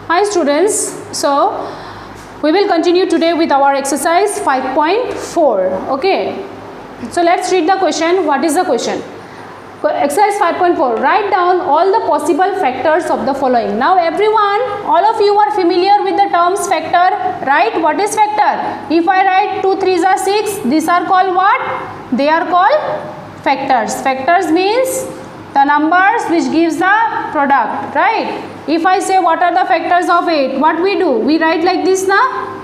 Hi students, so we will continue today with our exercise 5.4. Okay, so let's read the question. What is the question? Exercise 5.4, write down all the possible factors of the following. Now everyone, all of you are familiar with the terms factor, right? What is factor? If I write 2 3s are 6, these are called what? They are called factors. Factors means the numbers which gives the product, right? If I say what are the factors of 8, what we do? We write like this now.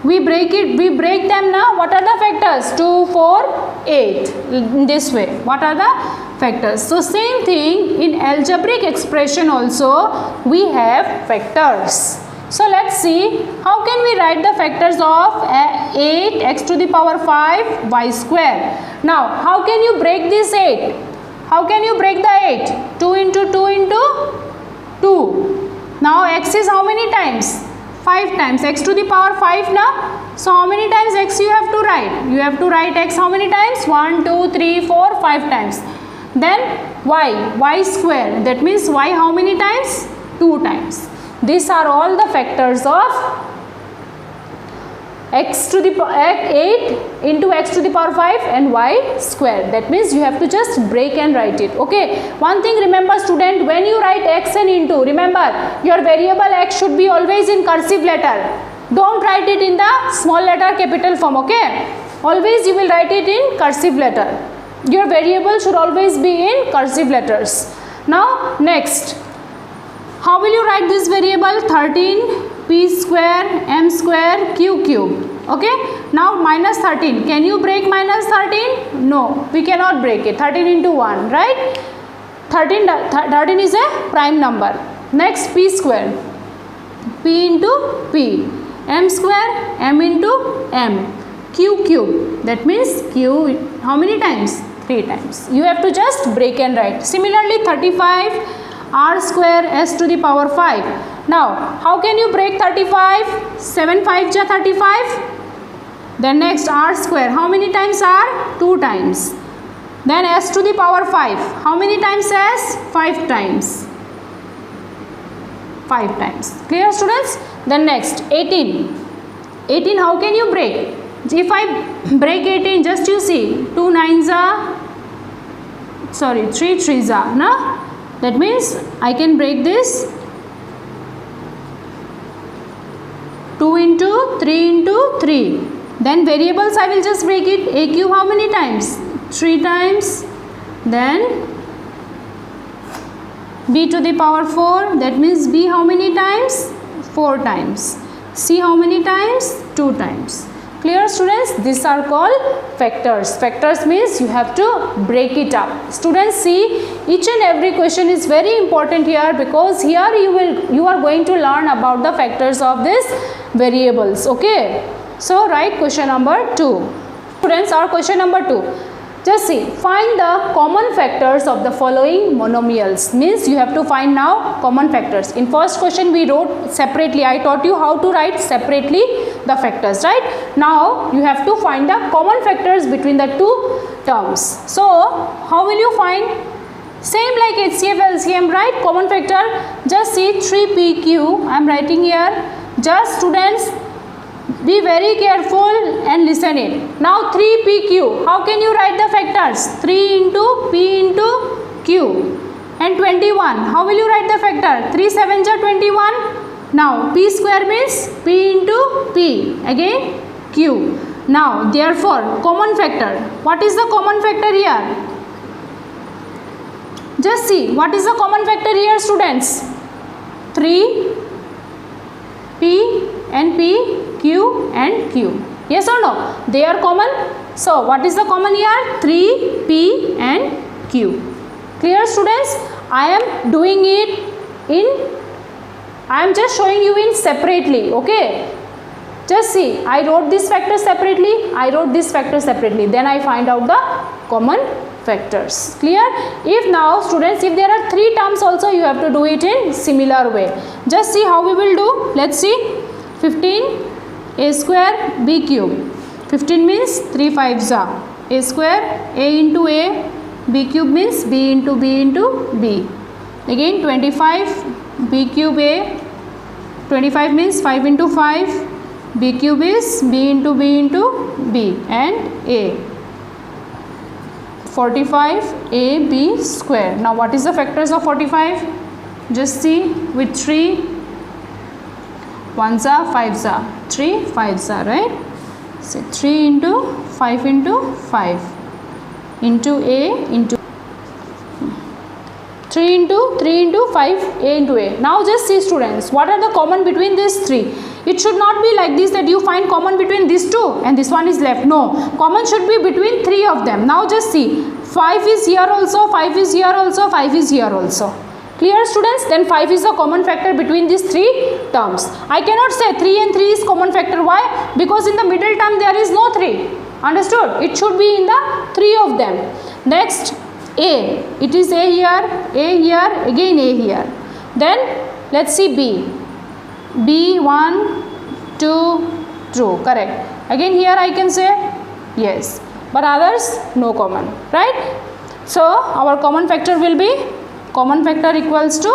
We break them now. What are the factors? 2, 4, 8. In this way. What are the factors? So same thing in algebraic expression also we have factors. So let's see how can we write the factors of 8 x to the power 5 y square. Now how can you break this 8? How can you break the 8? 2 into 2 into 2. Now x is how many times? 5 times. X to the power 5 now. So how many times x you have to write? You have to write x how many times? 1, 2, 3, 4, 5 times. Then y square. That means y how many times? 2 times. These are all the factors of x to the 8 into x to the power 5 and y square. That means you have to just break and write it. Okay. One thing remember student, when you write x and into, remember your variable x should be always in cursive letter. Don't write it in the small letter capital form. Okay. Always you will write it in cursive letter. Your variable should always be in cursive letters. Now next, how will you write this variable? 13 p square m square q cube. Okay. Now minus 13. Can you break minus 13? No, we cannot break it. 13 into 1, right? 13 is a prime number. Next, p square. P into p. M square, m into m. Q cube. That means q how many times? 3 times. You have to just break and write. Similarly, 35 r square s to the power 5. Now, how can you break 35? 7 5 ja 35. Then next r square. How many times r? 2 times. Then s to the power 5. How many times s? 5 times. 5 times. Clear students? Then next 18. 18 how can you break? If I break 18, just you see 2 9s are, sorry 3 3s are, no? That means I can break this 2 into 3 into 3. Then variables I will just break it. A cube how many times? 3 times. Then b to the power 4. That means b how many times? 4 times. C how many times? 2 times. Clear students? These are called factors. Factors means you have to break it up. Students, see, each and every question is very important here, because here you are going to learn about the factors of these variables. Okay. So write question number 2. Students, our question number 2. Just see, find the common factors of the following monomials. Means you have to find now common factors. In first question we wrote separately. I taught you how to write separately the factors, right? Now you have to find the common factors between the two terms. So how will you find? Same like HCF, LCM, right? Common factor. Just see 3PQ. I am writing here. Just students, be very careful and listen it. Now 3PQ. How can you write the factors? 3 into P into Q. And 21. How will you write the factor? 3 7 ja 21. Now P square means P into P. Again Q. Now therefore common factor. What is the common factor here? Just see. What is the common factor here, students? 3 P and P, Q and Q. Yes or no? They are common. So what is the common here? 3, P and Q. Clear students? I am doing it in, I am just showing you in separately. Okay. Just see, I wrote this factor separately, I wrote this factor separately. Then I find out the common factors. Clear? If now students, if there are 3 terms also, you have to do it in similar way. Just see how we will do. Let's see. 15 a square b cube. 15 means 3 5s are a square, a into a, b cube means b into b into b. Again 25 b cube a 25 means 5 into 5. B cube is B into B into B and A. 45 AB square. Now what is the factors of 45? Just see with 3. 1s are 5s are 3 5s are, right? So 3 into 5 into 5 into A into 3 into 5 A into A. Now just see students, what are the common between these three? It should not be like this that you find common between these two and this one is left. No, common should be between three of them. Now just see, 5 is here also, 5 is here also, 5 is here also. Clear students? Then 5 is a common factor between these three terms. I cannot say 3 and 3 is common factor. Why? Because in the middle term there is no 3. Understood? It should be in the 3 of them. Next, A. It is A here, again A here. Then let's see B. B 1, 2, true, correct. Again here I can say yes, but others no common, right? So our common factor will be, common factor equals to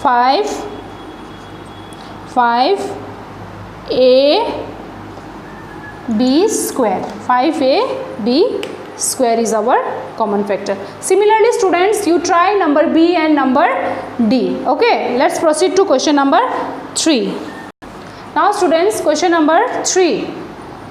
5 A B square. 5A B square is our common factor. Similarly students, you try number B and number D. Okay, let's proceed to question number 3. Now students, question number 3.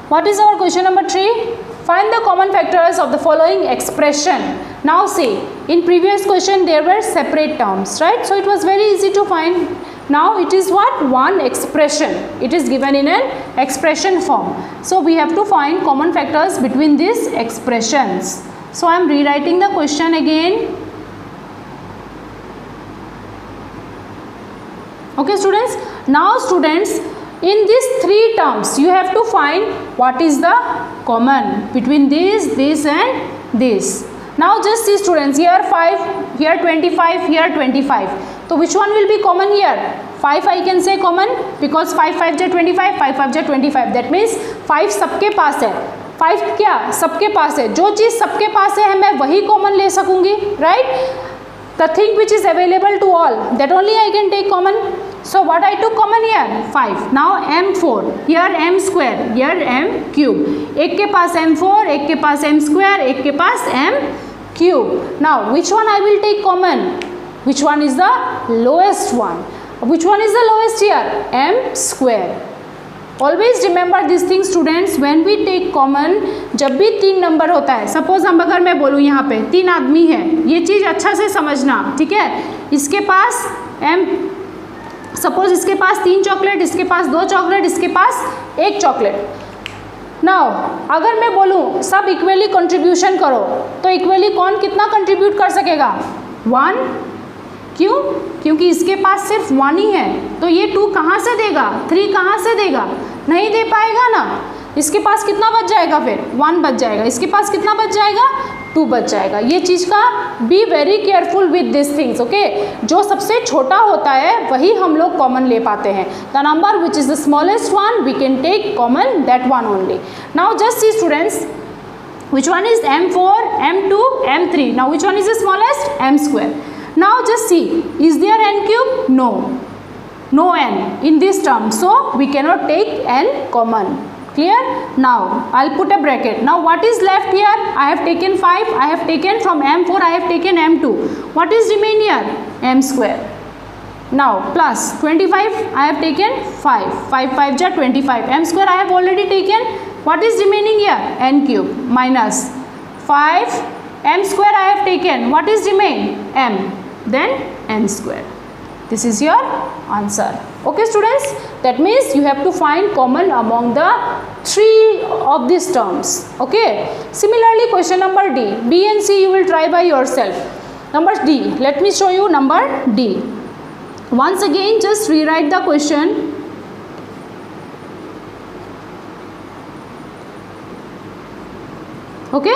What is our question number 3? Find the common factors of the following expression. Now see, in previous question there were separate terms, right? So it was very easy to find. Now it is what? One expression. It is given in an expression form. So we have to find common factors between these expressions. So I am rewriting the question again. Okay students. Now students, in these three terms you have to find what is the common between this, this and this. Now just see students, here 5, here 25, here 25. So which one will be common here? 5 I can say common because 5 5 जा 25, 5 5 जा 25. That means 5 सबके पास है. 5 क्या? सबके पास है. जो चीज़ सबके पास है मैं वही common ले सकूँगी, right? The thing which is available to all, that only I can take common. So what I took common here? 5. Now m4, here m square, here m cube. एक के पास m4, एक के पास m square, एक के पास m cube. Now which one I will take common? Which one is the lowest one? Which one is the lowest here? M square. Always remember these things students. When we take common, जब भी 3 number होता है, suppose हम अगर मैं बोलूँ यहाँ पे 3 आदमी है, ये चीज़ अच्छा से समझना, ठीक है? इसके पास m, सपोज इसके पास 3 चॉकलेट, इसके पास 2 चॉकलेट, इसके पास 1 चॉकलेट. नाउ अगर मैं बोलूँ सब इक्वली कंट्रीब्यूशन करो, तो इक्वली कौन कितना कंट्रीब्यूट कर सकेगा? 1. क्यों? क्योंकि इसके पास सिर्फ 1 ही है, तो ये 2 कहाँ से देगा? 3 कहाँ से देगा? नहीं दे पाएगा ना. इसके पास कितना बच जाएगा? फिर 1 बच जाएगा. इसके पास कितना बच जाएगा? 2 बच जाएगा. ये चीज़ का be very careful with this things. Okay, जो सबसे छोटा होता है वही हम लोग कॉमन ले पाते हैं. The number which is the smallest one we can take common that one only. Now just see students, which one is m4, m2, m3. Now which one is the smallest? M square. Now just see, is there n cube? No, no n in this term, so we cannot take n common. Clear? Now I'll put a bracket. Now what is left here? I have taken 5, I have taken from m4, I have taken m2. What is remain here? M square. Now plus 25, I have taken 5, 5 5 ja 25. M square I have already taken. What is remaining here? N cube minus 5 m square I have taken. What is remain? M, then n square. This is your answer. Okay students, that means you have to find common among the 3 of these terms. Okay, similarly question number D. B and C you will try by yourself. Number D, let me show you number D. Once again just rewrite the question. Okay,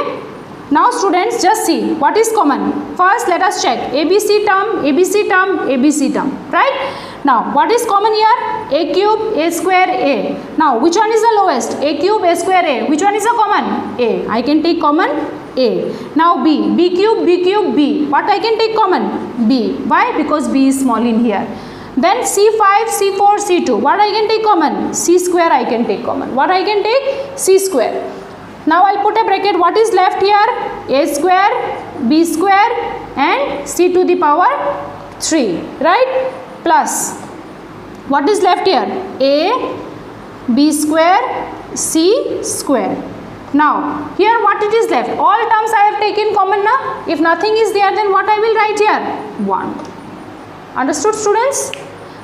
now students just see what is common. First let us check ABC term, ABC term, ABC term, right? Now what is common here? A cube, A square, A. Now which one is the lowest? A cube, A square, A. Which one is the common? A. I can take common A. Now B, B cube, B cube, B. What I can take common? B. Why? Because B is small in here. Then C5, C4, C2. What I can take common? C square I can take common. What I can take? C square. Now I'll put a bracket. What is left here? A square, B square and C to the power 3. Right? Plus. What is left here? A, B square, C square. Now here what it is left? All terms I have taken common now. If nothing is there, then what I will write here? 1. Understood, students?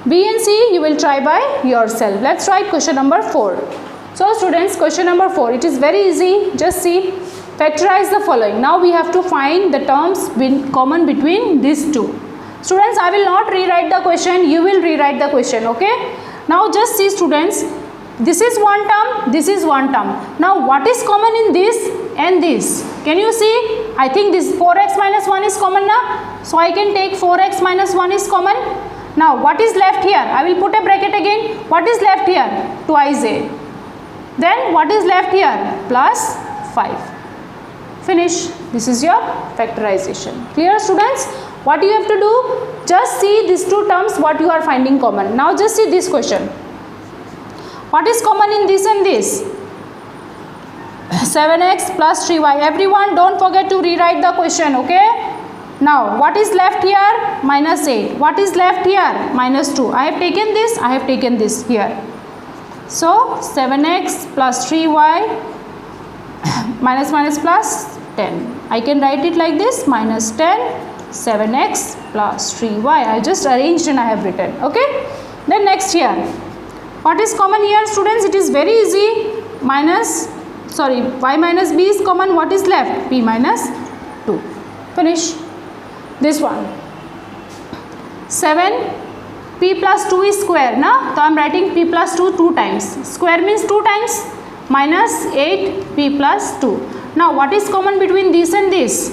B and C you will try by yourself. Let's write question number 4. So students, question number 4, it is very easy. Just see, factorize the following. Now we have to find the terms common between these two. Students, I will not rewrite the question, you will rewrite the question, okay? Now just see students, this is one term, this is one term. Now what is common in this and this? Can you see? I think this 4x minus 1 is common now. So I can take 4x minus 1 is common. Now what is left here? I will put a bracket again. What is left here? Twice a. Then what is left here? Plus 5. Finish. This is your factorization. Clear, students? What you have to do? Just see these two terms what you are finding common. Now just see this question. What is common in this and this? 7x plus 3y. Everyone don't forget to rewrite the question, okay? Now what is left here? Minus 8. What is left here? Minus 2. I have taken this, I have taken this here. So 7x plus 3y minus minus plus 10. I can write it like this, minus 10, 7x plus 3y. I just arranged and I have written, okay? Then next here. What is common here, students? It is very easy. Y minus b is common. What is left? P minus 2. Finish. This one. 7 p plus 2 is square, na? So I am writing p plus 2 2 times. Square means 2 times. Minus 8 p plus 2. Now what is common between this and this?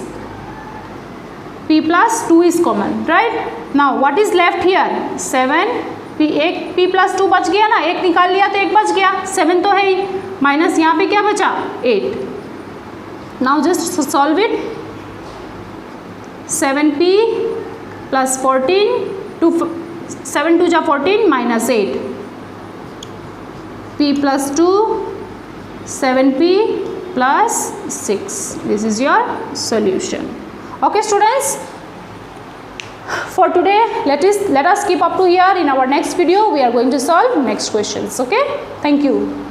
P plus 2 is common, right? Now what is left here? 7 एक p plus 2 बच गया ना, एक निकाल लिया तो एक बच गया, 7 तो है ही, माइनस यहाँ पे क्या बचा? 8. Now just solve it. 7p plus 14 7 2 जा 14 minus 8 p plus 2 7p plus 6. This is your solution. Okay students, for today let us keep up to here. In our next video we are going to solve next questions. Okay, thank you.